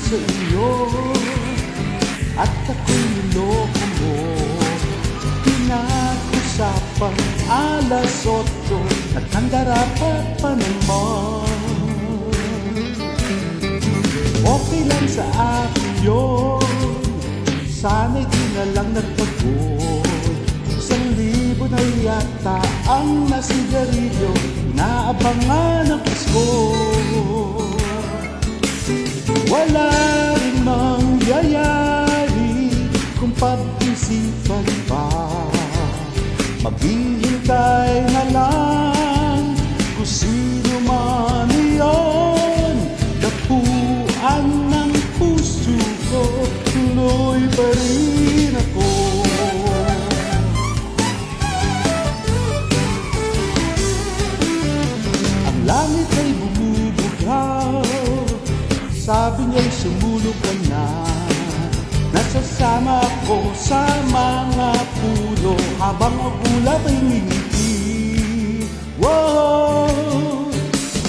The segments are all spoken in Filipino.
sa iyo at ako'y niloko mo. Pinag-usapang alas 8 at ang darapat pa naman. Okay lang sa akin yun, sana'y di na lang nagpagod. 1,000 na yata ang nasigarilyo, inaabangan ang Pasko. Wala rin mangyayari kung pag-isipan pa. Maghihintay na lang kung sino man iyon. Dapuan ng puso ko, tuloy pa rin ako. Ang langit ay bumubugaw, sabi niya'y sumulog ka na. Nasasama ako sa mga puno habang ang ulap ay ngingiti. Wow!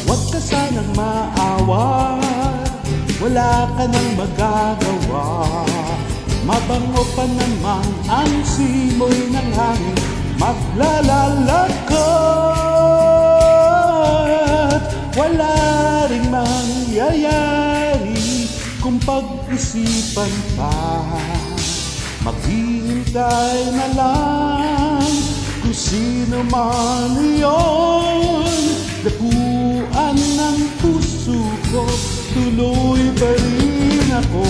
Huwag ka sanang maawa, wala ka nang magagawa. Mabango pa naman ang simoy ng hangin, maglalakad. Wala ring mangyayari kung pag-isipan pa. Maghihintay na lang kung sino man iyon. Dapuan ng puso ko, tuloy pa rin ako.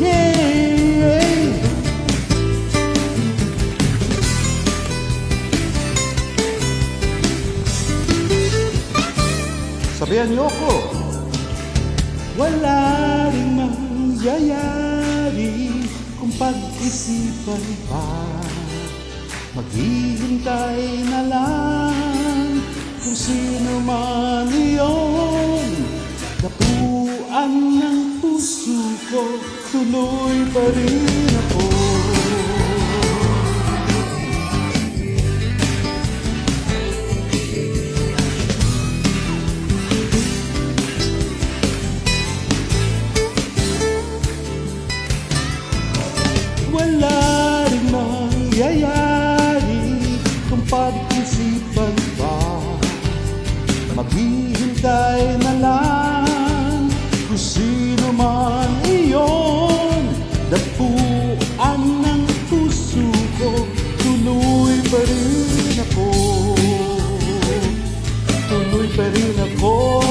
Yeah! Sabihan niyo ako. Wala ring mangyayari kung pag-isipan pa. Maghihintay na lang kung sino man iyon. Dapuan ng puso ko, tuloy pa rin ako. Wala rin mangyayari kung pag-isipan pa. Maghihintay na lang kung sino man iyon. Dapuan ng puso ko, tuloy pa rin ako. Tuloy pa rin ako.